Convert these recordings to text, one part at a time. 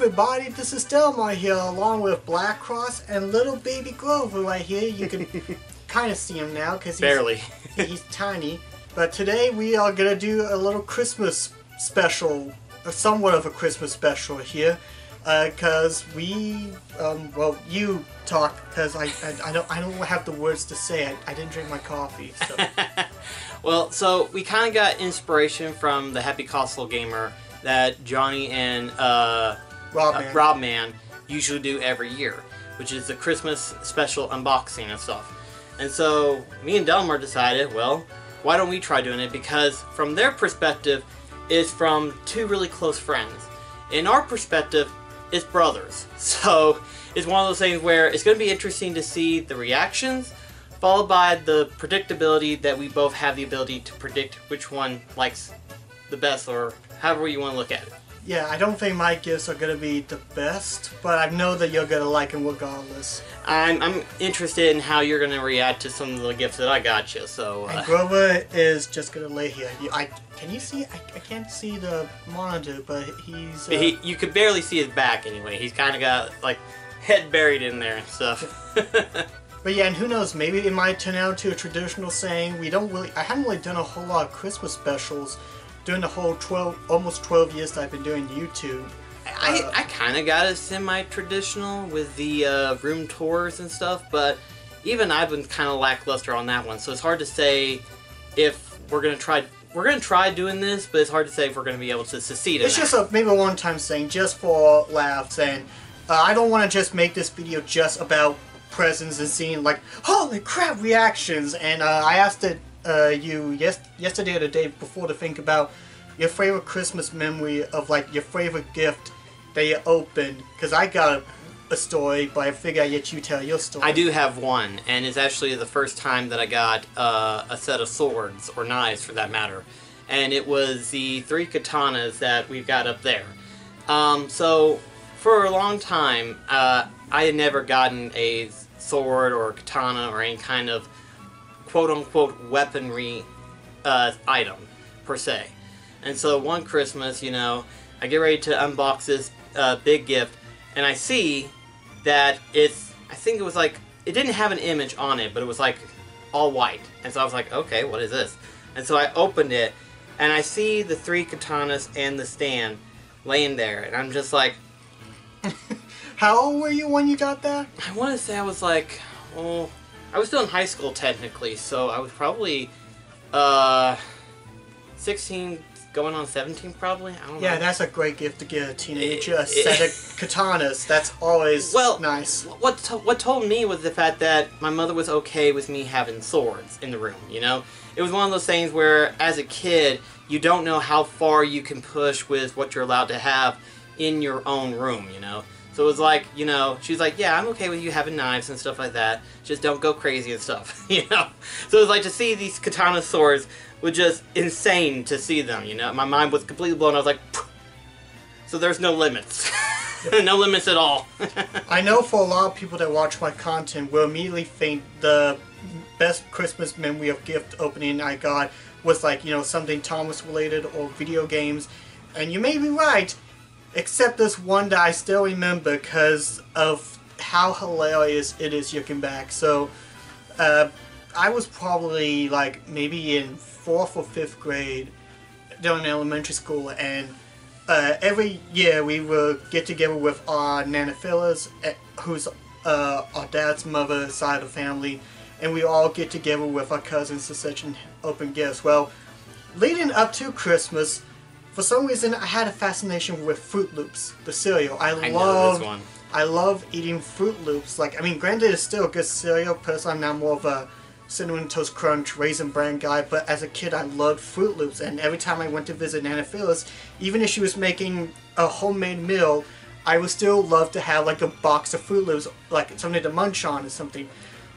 everybody, this is Delmar here along with BlackCross and little baby Grover right here. You can kind of see him now because he's tiny. But today we are going to do a little Christmas special, somewhat of a Christmas special here. Because well, you talk because I don't have the words to say. I didn't drink my coffee. So. Well, so we kind of got inspiration from the Happy Console Gamer that Johnny and Rob Man usually do every year, which is the Christmas special unboxing and stuff. And so me and Delmar decided, well, why don't we try doing it? Because from their perspective, it's from two really close friends. In our perspective, it's brothers. So it's one of those things where it's going to be interesting to see the reactions, followed by the predictability that we both have the ability to predict which one likes the best, or however you want to look at it. Yeah, I don't think my gifts are going to be the best, but I know that you're going to like them regardless. I'm interested in how you're going to react to some of the gifts that I got you, so... And Grover is just going to lay here. Can you see? I can't see the monitor, but he's... you could barely see his back anyway. He's kind of got, like, head buried in there and stuff. But yeah, and who knows, maybe it might turn out to a traditional saying. I haven't really done a whole lot of Christmas specials during the whole almost 12 years that I've been doing YouTube. I kind of got a semi-traditional with the room tours and stuff, but even I've been kind of lackluster on that one, so it's hard to say if we're going to try... We're going to try doing this, but it's hard to say if we're going to be able to succeed in It's just maybe a one-time thing, just for laughs, and I don't want to just make this video just about presents and seeing, like, holy crap reactions, and I asked you yesterday or the day before to think about your favorite Christmas memory of, like, your favorite gift that you opened, because I got a story, but I figure I'd let you tell your story. I do have one, and it's actually the first time that I got a set of swords, or knives for that matter, and it was the 3 katanas that we've got up there. So for a long time, I had never gotten a sword or a katana or any kind of quote-unquote weaponry item, per se. And so one Christmas, you know, I get ready to unbox this big gift, and I see that I think it was like, it didn't have an image on it, but it was like all white. And so I was like, okay, what is this? And so I opened it, and I see the 3 katanas and the stand laying there, and I'm just like... How old were you when you got that? I want to say I was like, well, I was still in high school technically, so I was probably 16, going on 17 probably. I don't know. Yeah, that's a great gift to give a teenager, a set of katanas. That's always nice. What told me was the fact that my mother was okay with me having swords in the room, you know? It was one of those things where, as a kid, you don't know how far you can push with what you're allowed to have in your own room, you know? So it was like, you know, she's like, yeah, I'm okay with you having knives and stuff like that. Just don't go crazy and stuff, you know? So it was like, to see these katana swords was just insane to see them, you know? My mind was completely blown. I was like, phew. So there's no limits. No limits at all. I know for a lot of people that watch my content will immediately think the best Christmas memory of gift opening I got was like, you know, something Thomas related or video games. And you may be right. Except this one that I still remember because of how hilarious it is looking back. So, I was probably like maybe in 4th or 5th grade during elementary school, and every year we would get together with our nanophilas, who's our dad's mother's side of the family, and we all get together with our cousins to such and open gifts. Well, leading up to Christmas, for some reason, I had a fascination with Fruit Loops, the cereal. I love eating Fruit Loops. Like, I mean, granted, it's still a good cereal. Personally, I'm now more of a Cinnamon Toast Crunch, Raisin Bran guy. But as a kid, I loved Fruit Loops. And every time I went to visit Nana Phyllis, even if she was making a homemade meal, I would still love to have, like, a box of Fruit Loops, like something to munch on or something.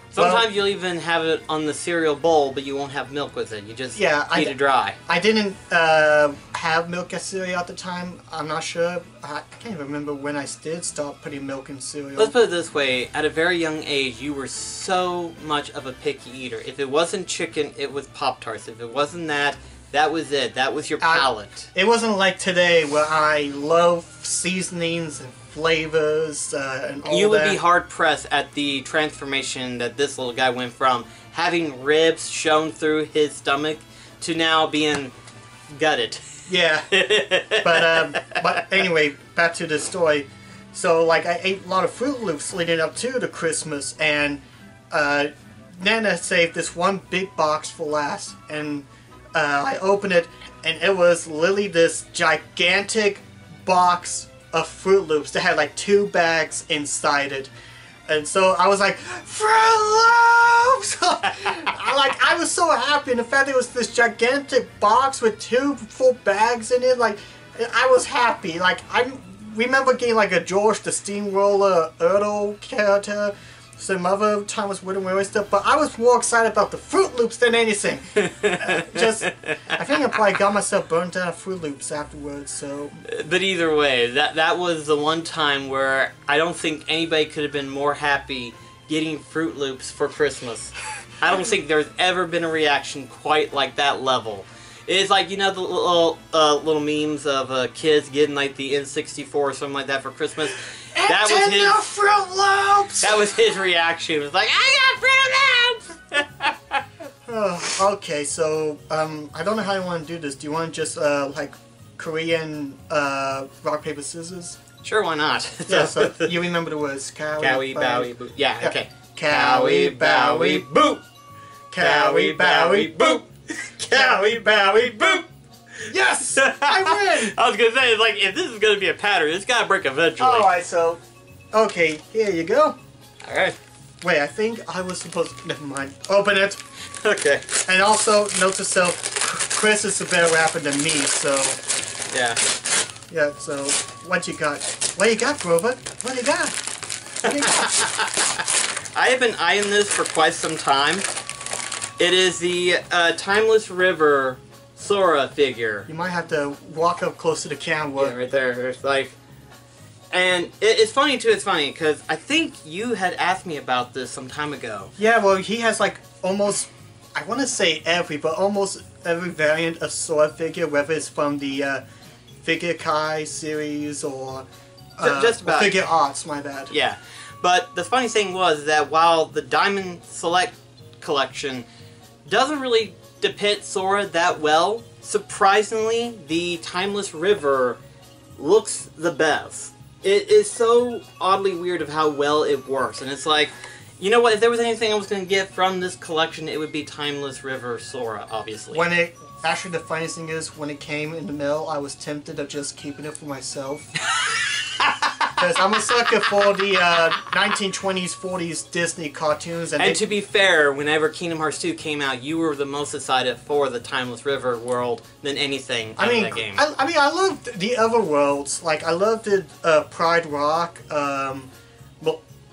Sometimes you'll even have it on the cereal bowl, but you won't have milk with it. You just eat it dry. I didn't have milk as cereal at the time. I'm not sure. I can't even remember when I did stop putting milk in cereal. Let's put it this way. At a very young age, you were so much of a picky eater. If it wasn't chicken, it was Pop-Tarts. If it wasn't that, That was it. That was your palate. It wasn't like today where I love seasonings and flavors and all that. You would be hard-pressed at the transformation that this little guy went from having ribs shown through his stomach to now being gutted. Yeah. But anyway, back to the story. So, like, I ate a lot of Fruit Loops leading up to the Christmas, and Nana saved this one big box for last, and I opened it, and it was literally this gigantic box of Fruit Loops that had like 2 bags inside it. And so I was like, Fruit Loops! I was so happy, and the fact that it was this gigantic box with 2 full bags in it, like, I was happy. Like, I remember getting like a George the Steamroller Ertl character, some other timeless wooden railway stuff, but I was more excited about the Fruit Loops than anything. I think I probably got myself burnt out of Fruit Loops afterwards, so... But either way, that was the one time where I don't think anybody could have been more happy getting Fruit Loops for Christmas. I don't think there's ever been a reaction quite like that level. It's like, you know, the little memes of kids getting like the N64 or something like that for Christmas. That was his Fruit Loops. That was his reaction. It was like, I got Fruit Loops. Okay, so I don't know how you want to do this. Do you want to just like Korean rock paper scissors? Sure, why not? Yeah. So you remember the words Cowie, bowie, boop. Yeah. Okay. Cowie, bowie, boop. Cowie, bowie, boop. Cowie, bowie, boop. Yes! I win! I was gonna say, like, if this is gonna be a pattern, it's gotta break eventually. Alright, so... Okay, here you go. Alright. Wait, I think I was supposed to... Never mind. Open it. Okay. And also, note to self, Chris is a better rapper than me, so... Yeah. Yeah, so... What you got? What you got, Grover? What you got? What you got? I have been eyeing this for quite some time. It is the Timeless River Sora figure. You might have to walk up close to the camera. Yeah, right there. It's like, and it's funny too. It's funny because I think you had asked me about this some time ago. Yeah, well, he has like almost, I want to say almost every variant of Sora figure, whether it's from the Figure Kai series or just about Figure Arts. My bad. Yeah, but the funny thing was that while the Diamond Select collection doesn't really depict Sora that well, surprisingly, the Timeless River looks the best. It is so oddly weird of how well it works, and it's like, you know what, if there was anything I was going to get from this collection, it would be Timeless River Sora, obviously. Actually, the funniest thing is, when it came in the mail, I was tempted of just keeping it for myself. Because I'm a sucker for the 1920s, 40s Disney cartoons. And to be fair, whenever Kingdom Hearts 2 came out, you were the most excited for the Timeless River world than anything in that game. I loved the other worlds. Like, I loved the Pride Rock, the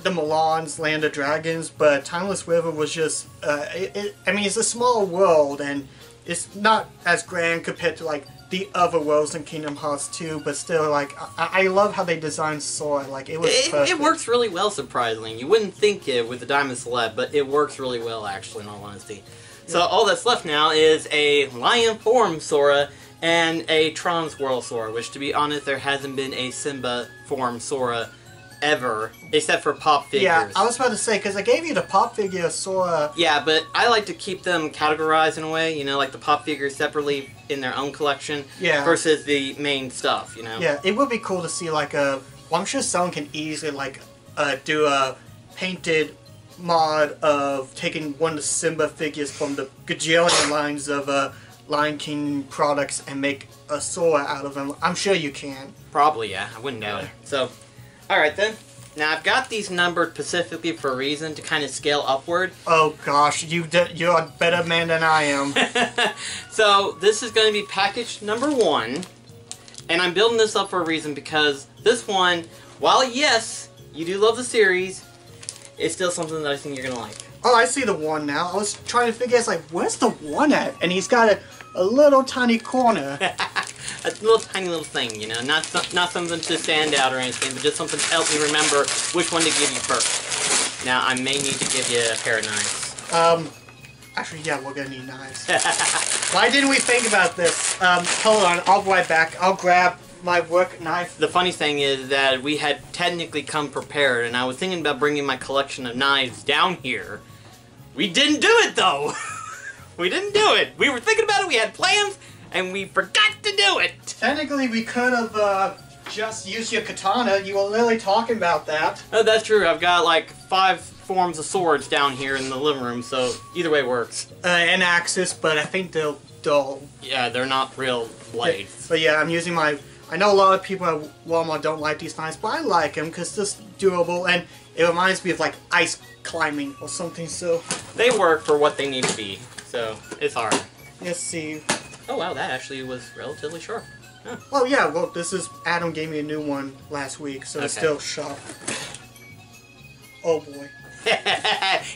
Milan's Land of Dragons, but Timeless River was just... it's a small world, and it's not as grand compared to, like, the other worlds in Kingdom Hearts 2, but still, like, I love how they designed Sora. Like, it was perfect. It works really well, surprisingly. You wouldn't think it with the Diamond Select, but it works really well, actually, in all honesty. Yeah. So all that's left now is a Lion Form Sora and a Tron's World Sora, which, to be honest, there hasn't been a Simba Form Sora ever, except for pop figures. Yeah, I was about to say, because I gave you the pop figure Sora. Yeah, but I like to keep them categorized in a way, you know, like the pop figures separately in their own collection, versus the main stuff, you know? Yeah, it would be cool to see, like, well, I'm sure someone can easily, like, do a painted mod of taking one of the Simba figures from the gajillion lines of Lion King products and make a Sora out of them. I'm sure you can. Probably, yeah. I wouldn't doubt it. So... Alright then. Now I've got these numbered specifically for a reason, to kind of scale upward. Oh gosh, you're a better man than I am. So this is going to be package number 1. And I'm building this up for a reason because this one, while yes, you do love the series, it's still something that I think you're going to like. Oh, I see the 1 now. I was trying to figure out, like, where's the 1 at? And he's got a little tiny corner. A little tiny little thing, you know, not something to stand out or anything, but just something to help me remember which one to give you first. Now, I may need to give you a pair of knives. Actually, yeah, we're gonna need knives. Why didn't we think about this? Hold on, I'll be right back. I'll grab my work knife. The funny thing is that we had technically come prepared, and I was thinking about bringing my collection of knives down here. We didn't do it, though! We didn't do it! We were thinking about it, we had plans, and we forgot to do it! Technically, we could have just used your katana. You were literally talking about that. Oh, that's true. I've got like 5 forms of swords down here in the living room, so either way works. And axes, but I think they're dull. Yeah, they're not real blades. But yeah, I'm using my... I know a lot of people at Walmart don't like these knives, but I like them because it's durable and it reminds me of like ice climbing or something, so... They work for what they need to be, so it's hard. Let's see. Oh wow, that actually was relatively sharp. Huh. Well, yeah, well, this is... Adam gave me a new one last week, so it's still sharp. Oh boy.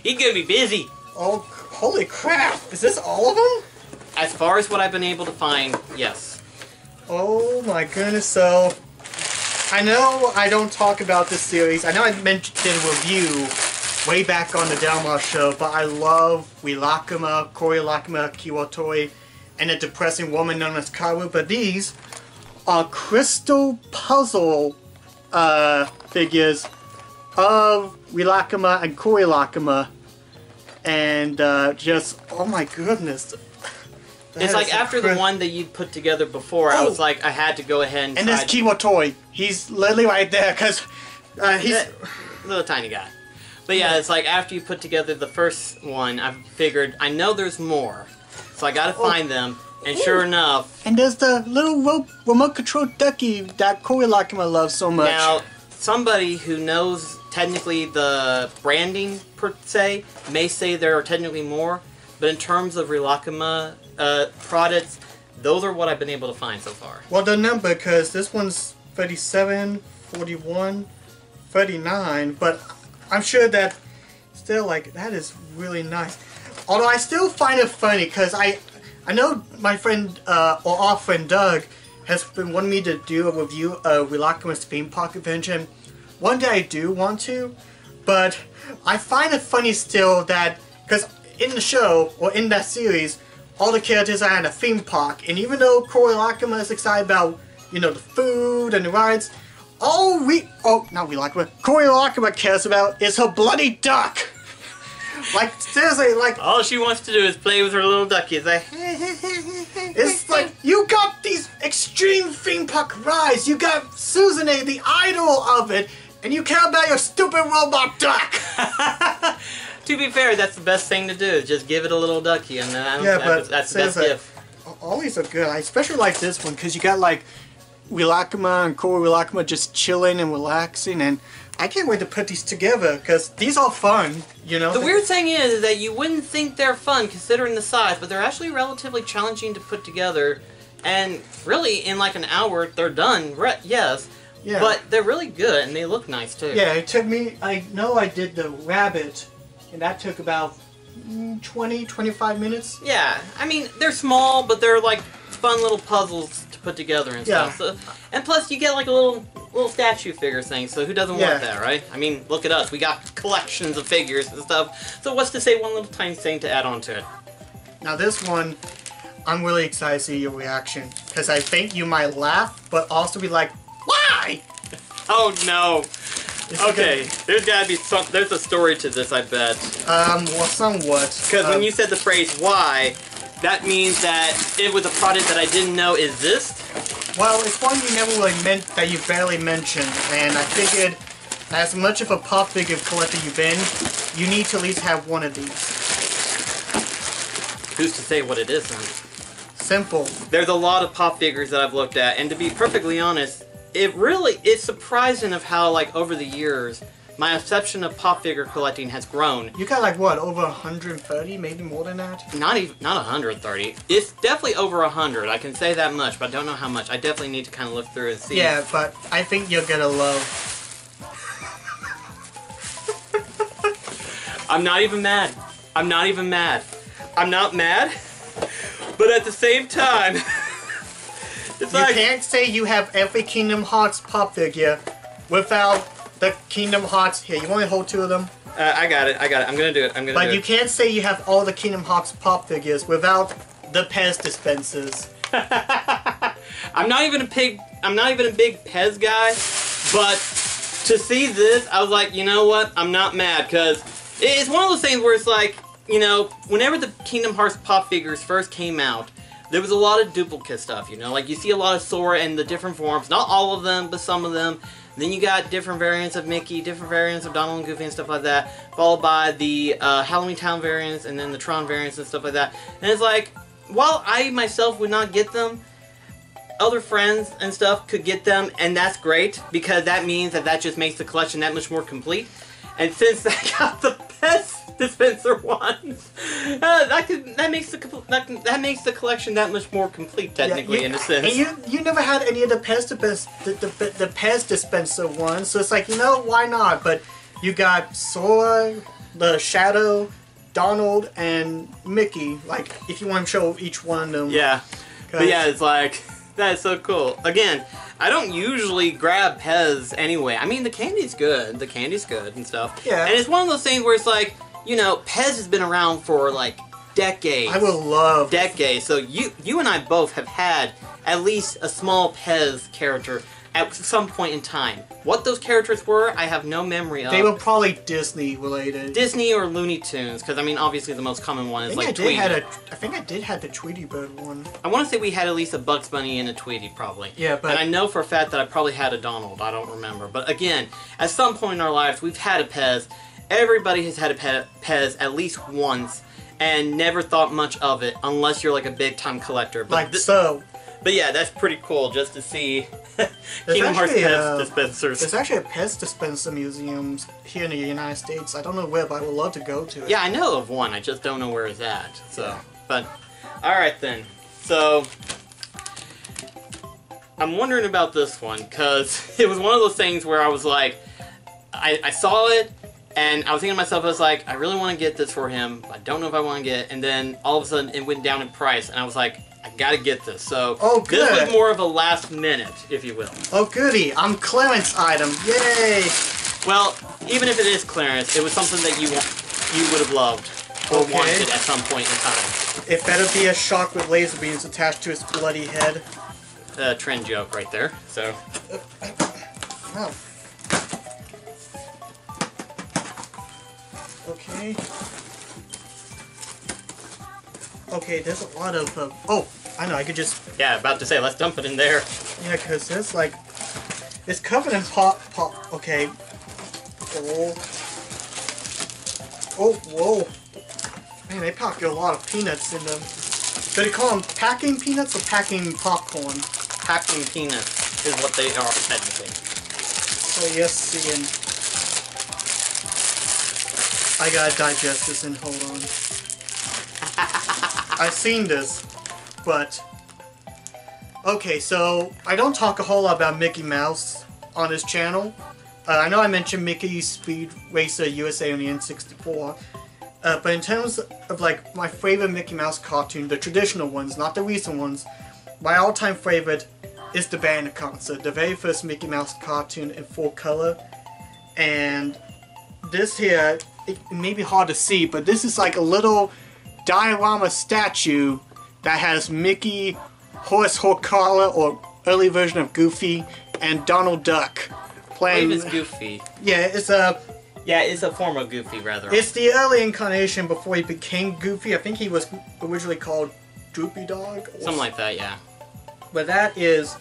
He's gonna be busy. Oh, holy crap! Is this all of them? As far as what I've been able to find, yes. Oh my goodness, so... I know I don't talk about this series. I know I mentioned a review way back on the Dalmar show, but I love Wilakama, Korilakama, Kiwatori, and a depressing woman known as Karu, but these are crystal puzzle figures of Wilakama and Korilakama, and just, oh my goodness. It's like after the one that you'd put together before, I was like, I had to go ahead and there's Kiwatori. He's literally right there, because he's... a little tiny guy. But yeah, it's like after you put together the first one, I figured, I know there's more. So I gotta find them, and sure enough... And there's the little remote control ducky that Korilakama loves so much. Now, somebody who knows technically the branding, per se, may say there are technically more, but in terms of Rilakama products, those are what I've been able to find so far. Well, the number, because this one's 37, 41, 39, but I'm sure that still, like, that is really nice. Although I still find it funny, because I know my friend, or our friend Doug, has been wanting me to do a review of Rilakama's theme park adventure. One day I do want to, but I find it funny still that, because in the show, or in that series, all the characters are at a theme park, and even though Korilakama is excited about, you know, the food and the rides, Korilakama cares about is her bloody duck! Like, seriously, like... All she wants to do is play with her little ducky. It's like... It's like, you got these extreme theme park rides, you got Suzune, the idol of it, and you care about your stupid robot duck! To be fair, that's the best thing to do, is just give it a little ducky, and that's the best gift. All these are good. I especially like this one, because you got, like, Rilakama and Korilakama just chilling and relaxing, and I can't wait to put these together, because these are fun, you know? The weird thing is that you wouldn't think they're fun, considering the size, but they're actually relatively challenging to put together, and really, in like an hour, they're done, yes. Yeah. But they're really good, and they look nice, too. Yeah, it took me, I know I did the rabbit, and that took about 20, 25 minutes. Yeah, I mean, they're small, but they're like fun little puzzles to put together and stuff. So, and plus, you get like a little statue figure thing, so who doesn't want that, right? I mean, look at us. We got collections of figures and stuff. So what's to say one little tiny thing to add on to it? Now this one, I'm really excited to see your reaction, because I think you might laugh, but also be like, why? Oh no. Okay, there's gotta be there's a story to this, I bet. Well, somewhat. Because when you said the phrase "why," that means that it was a product that I didn't know existed. Well, it's one you never really that you barely mentioned, and I figured, as much of a pop figure collector you've been, you need to at least have one of these. Who's to say what it is then? Simple. There's a lot of pop figures that I've looked at, and to be perfectly honest, it's surprising of how, like, over the years, my perception of pop figure collecting has grown. You got, like, what, over 130, maybe more than that? Not 130. It's definitely over 100, I can say that much, but I don't know how much. I definitely need to kind of look through and see. Yeah, but I think you're gonna love... I'm not even mad. I'm not even mad. I'm not mad, but at the same time... You can't say you have every Kingdom Hearts pop figure without the Kingdom Hearts... Here, you want to hold two of them? I got it. I'm gonna do it. But you can't say you have all the Kingdom Hearts pop figures without the Pez dispensers. I'm not even a big Pez guy, but to see this, I was like, you know what? I'm not mad, because it's one of those things where it's like, you know, whenever the Kingdom Hearts pop figures first came out, there was a lot of duplicate stuff, you know? Like, you see a lot of Sora in the different forms. Not all of them, but some of them. Then you got different variants of Mickey, different variants of Donald and Goofy and stuff like that. Followed by the Halloween Town variants, and then the Tron variants and stuff like that. And it's like, while I myself would not get them, other friends and stuff could get them, and that's great, because that means that just makes the collection that much more complete. And since I got the Pez dispenser ones, that makes the collection that much more complete, technically, in a sense. And you never had any of the Pez dispenser ones, so it's like, you know, why not? But you got Sora, the Shadow, Donald, and Mickey. Like, if you want to show each one of them. Yeah, but yeah, it's like, that's so cool. Again, I don't usually grab Pez anyway. I mean, the candy's good. The candy's good and stuff. Yeah. And it's one of those things where it's like, you know, Pez has been around for like decades. I would love decades. So you and I both have had at least a small Pez character at some point in time. What those characters were, I have no memory of. They were probably Disney related. Disney or Looney Tunes, because I mean, obviously the most common one is like Tweety. I think I did have the Tweety Bird one. I want to say we had at least a Bugs Bunny and a Tweety, probably. Yeah, but... And I know for a fact that I probably had a Donald. I don't remember. But again, at some point in our lives, we've had a Pez. Everybody has had a Pez at least once, and never thought much of it, unless you're like a big-time collector. But like so. But yeah, that's pretty cool just to see Kingdom Hearts Pez dispensers. There's actually a Pez dispenser museum here in the United States. I don't know where, but I would love to go to it. Yeah, I know of one. I just don't know where it's at. So, yeah. But alright then. So, I'm wondering about this one, because it was one of those things where I was like, I saw it, and I was thinking to myself, I was like, I really want to get this for him. I don't know if I want to get it. And then all of a sudden it went down in price, and I was like, I gotta get this. So this was more of a last minute, if you will. Oh goody, I'm clearance item. Yay! Well, even if it is clearance, it was something that you would have loved or wanted at some point in time. It better be a shark with laser beams attached to its bloody head. Trend joke right there. So. Oh. Okay. Okay, there's a lot of, oh, I know, I could just... Yeah, about to say, let's dump it in there. Yeah, because there's like, it's covered in pop, okay. Oh. Oh, whoa. Man, they pack a lot of peanuts in them. Do they call them packing peanuts or packing popcorn? Packing peanuts is what they are, technically. Oh, yes, Ian. I gotta digest this and hold on. I've seen this, but... Okay, so I don't talk a whole lot about Mickey Mouse on this channel. I know I mentioned Mickey Speed Racer USA on the N64, but in terms of like my favorite Mickey Mouse cartoon, the traditional ones, not the recent ones, my all-time favorite is the band concert, the very first Mickey Mouse cartoon in full color. And this here, it may be hard to see, but this is like a little diorama statue that has Mickey, Horace Horkala, or early version of Goofy, and Donald Duck playing. I believe it's Goofy. Yeah, it's a. Yeah, it's a form of Goofy, rather. It's the early incarnation before he became Goofy. I think he was originally called Droopy Dog. Something like that, yeah. But that is.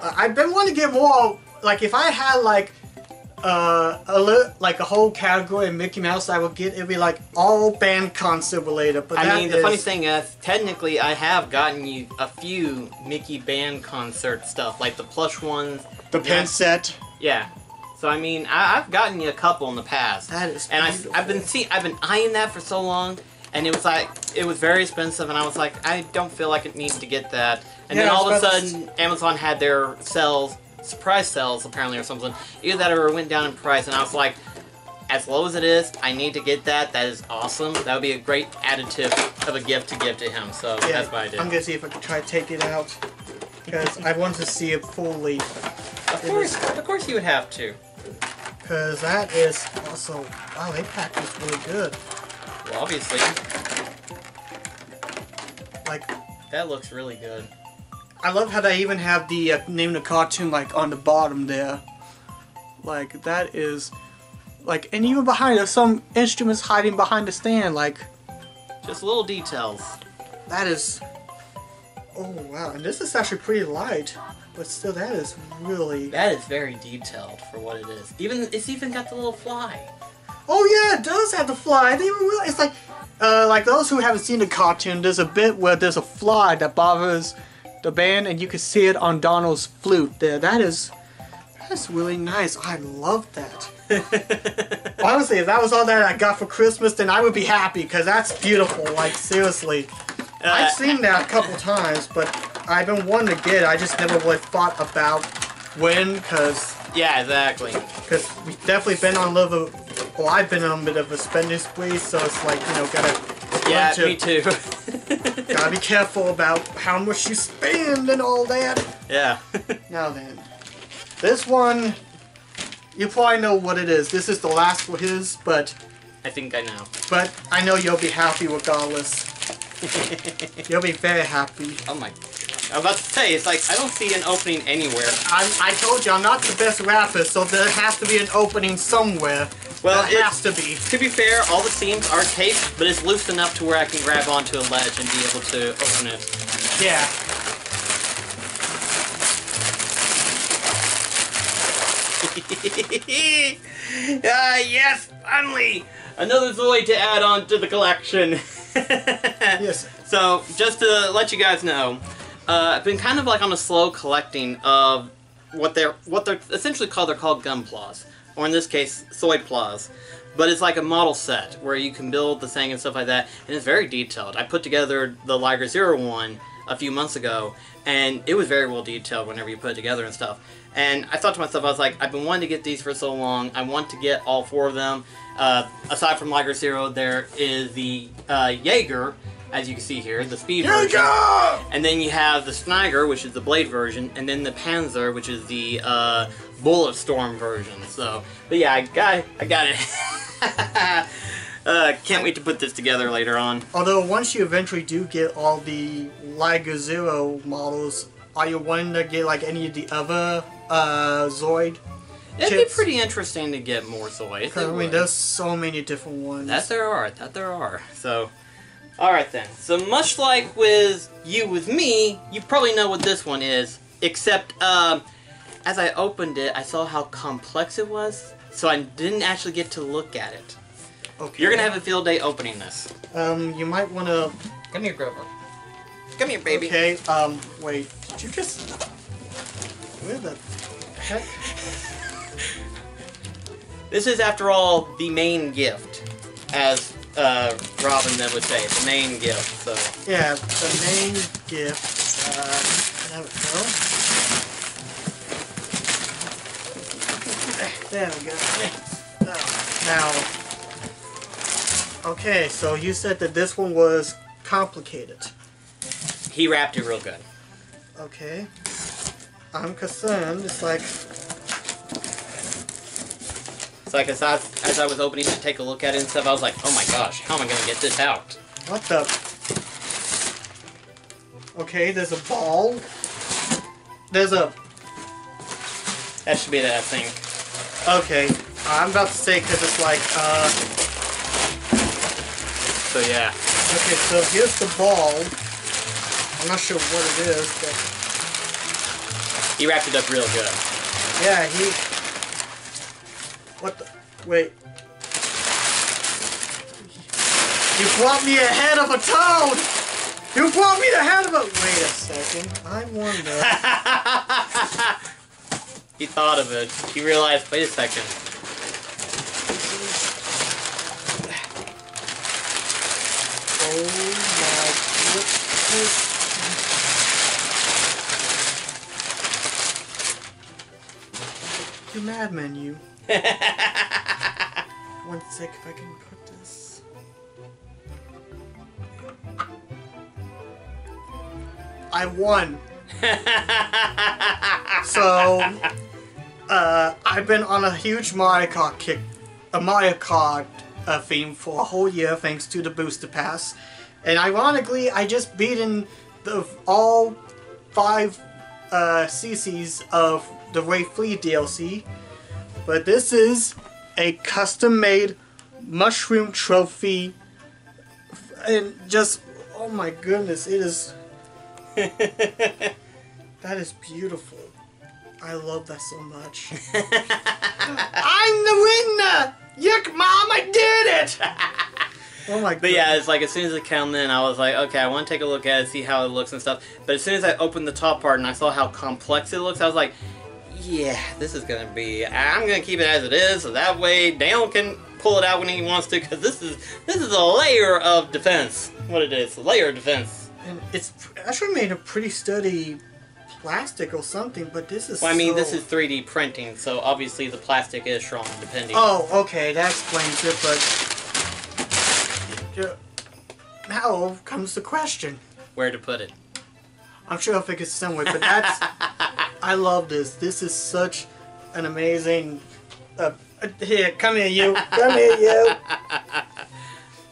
I've been wanting to get more. Like, if I had like a whole category of Mickey Mouse, I would get it'd be like all band concert related. But I mean, the funny thing is, technically, I have gotten you a few Mickey band concert stuff, like the plush ones, the pen set. Yeah. So I mean, I've gotten you a couple in the past. That is. And I've been eyeing that for so long, and it was very expensive, and I was like, I don't feel like it needs to get that. And then all of a sudden, Amazon had their sales. Surprise sales apparently or something. Either that or it went down in price, and I was like, as low as it is, I need to get that. That is awesome. That would be a great additive of a gift to give to him. So yeah, that's what I did. I'm gonna see if I can try to take it out because I want to see it fully. Of course, you would have to. Because that is also wow. They packed this really good. Well, obviously. Like, that looks really good. I love how they even have the name of the cartoon like on the bottom there. Like that is like, and even behind there's some instruments hiding behind the stand. Like, just little details. That is. Oh wow! And this is actually pretty light, but still, that is really. That is very detailed for what it is. It's even got the little fly. Oh yeah, it does have the fly. I didn't even realize. It's like those who haven't seen the cartoon, there's a bit where there's a fly that bothers the band, and you can see it on Donald's flute there. That's really nice. I love that. Honestly, if that was all that I got for Christmas, then I would be happy, because that's beautiful. Like, seriously. I've seen that a couple times, but I've been wanting to get it. I just never really thought about when, because... Yeah, exactly. Because we've definitely been on a little... Well, I've been on a bit of a spending spree, so it's like, you know, gotta... Yeah, me too. Gotta be careful about how much you spend and all that. Yeah. Now then, this one, you probably know what it is. This is the last for his, but... I think I know. But I know you'll be happy regardless. You'll be very happy. Oh my gosh. I was about to say, it's like, I don't see an opening anywhere. I told you, I'm not the best rapper, so there has to be an opening somewhere. Well, it has to be. To be fair, all the seams are taped, but it's loose enough to where I can grab onto a ledge and be able to open it. Yeah. Yes, finally! Another Zoid to add on to the collection. Yes. So, just to let you guys know, I've been kind of like on a slow collecting of what they're essentially called. They're called Gunplas, or in this case, Zoidplas. But it's like a model set where you can build the thing and stuff like that, and it's very detailed. I put together the Liger Zero one a few months ago, and it was very well detailed whenever you put it together and stuff. And I thought to myself, I was like, I've been wanting to get these for so long. I want to get all four of them. Aside from Liger Zero, there is the Jaeger, as you can see here, the speed version. And then you have the Sniger, which is the blade version, and then the Panzer, which is the Bullet Storm version. So, but yeah, I got it. Can't wait to put this together later on. Although once you eventually do get all the Liger Zero models, are you wanting to get like any of the other Zoid? It'd kits? be pretty interesting to get more Zoids. I mean, there's so many different ones. That there are. So, alright then. So much like with me, you probably know what this one is. Except, as I opened it, I saw how complex it was, so I didn't actually get to look at it. Okay. You're gonna have a field day opening this. You might want to... Come here, Grover. Come here, baby. Okay, wait. Did you just... Where the heck? This is, after all, the main gift, as Robin then would say, the main gift. So yeah, the main gift. There we go. There we go. Now, okay, so you said that this one was complicated. he wrapped it real good. Okay. I'm concerned. It's like... It's like as I was opening to take a look at it and stuff, I was like, oh my gosh, how am I going to get this out? What the... Okay, there's a ball. There's a... That should be that thing. Okay, I'm about to say because it's like, So yeah. Okay, so here's the ball. I'm not sure what it is, but... He wrapped it up real good. Yeah, he... What the... Wait. You brought me a head of a toad! You brought me the head of a... Wait a second. I wonder... He thought of it. He realized, wait a second. Oh my goodness. You madman, you. One sec, if I can put this. I won. So, I've been on a huge Mario Kart theme for a whole year thanks to the Booster Pass. And ironically, I just beaten all 5 CCs of the Ray Flea DLC. But this is a custom-made mushroom trophy. And just, oh my goodness, it is... That is beautiful. I love that so much. I'm the winner! Yuck, Mom, I did it! Oh my god. But yeah, it's like as soon as it came in, I was like, okay, I want to take a look at it, see how it looks and stuff. But as soon as I opened the top part and I saw how complex it looks, I was like, yeah, this is going to be... I'm going to keep it as it is, so that way Dale can pull it out when he wants to, because this is a layer of defense. What it is, a layer of defense. And it's actually made of pretty sturdy plastic or something, but this is Well, I mean, this is 3D printing, so obviously the plastic is strong, depending. Oh, okay, that explains it, but... now comes the question. Where to put it? I'm sure I'll figure it somewhere, but that's... I love this. This is such an amazing... here, come here, you. Come here,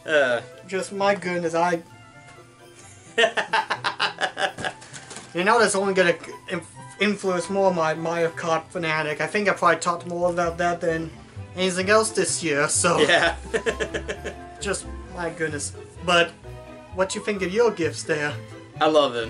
you. Just, my goodness, You know, that's only going to influence more my Mario Kart fanatic. I think I probably talked more about that than anything else this year, so... Yeah. Just, my goodness. But, what you think of your gifts there? I love it.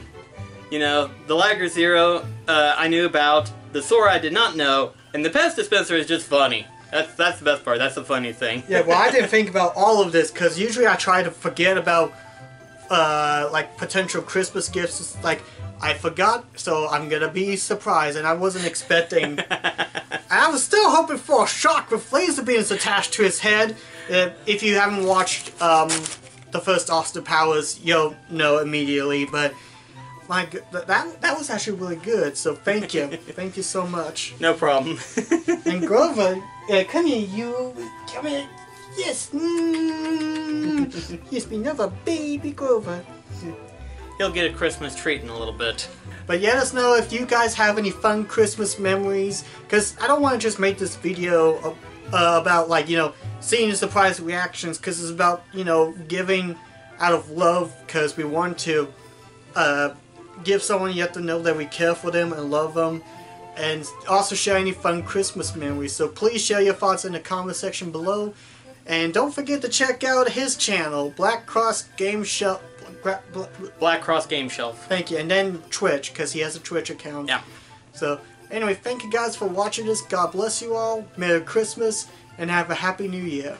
You know, the Lager Zero, I knew about. The Sora I did not know. And the Pest Dispenser is just funny. That's the best part. That's the funny thing. Yeah, well, I didn't think about all of this, because usually I try to forget about, like, potential Christmas gifts. It's like, I forgot, so I'm gonna be surprised, and I wasn't expecting... I was still hoping for a shock with laser beams attached to his head. If you haven't watched the first Austin Powers, you'll know immediately, but... My that was actually really good, so thank you. Thank you so much. No problem. And Grover, come here, you. Come here. Yes. Yes, me another baby Grover. He'll get a Christmas treat in a little bit. But let us know if you guys have any fun Christmas memories, because I don't want to just make this video about, like, you know, seeing the surprise reactions, because it's about, you know, giving out of love, because we want to give someone yet to know that we care for them and love them, and also share any fun Christmas memories. So please share your thoughts in the comment section below, and don't forget to check out his channel, BlackCross Game Shelf. BlackCross Game Shelf. Thank you, and then Twitch, because he has a Twitch account. Yeah. So anyway, thank you guys for watching this. God bless you all. Merry Christmas, and have a Happy New Year.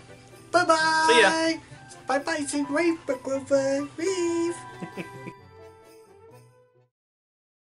Bye bye. See ya. Bye bye. Say wave, Grover. Wave.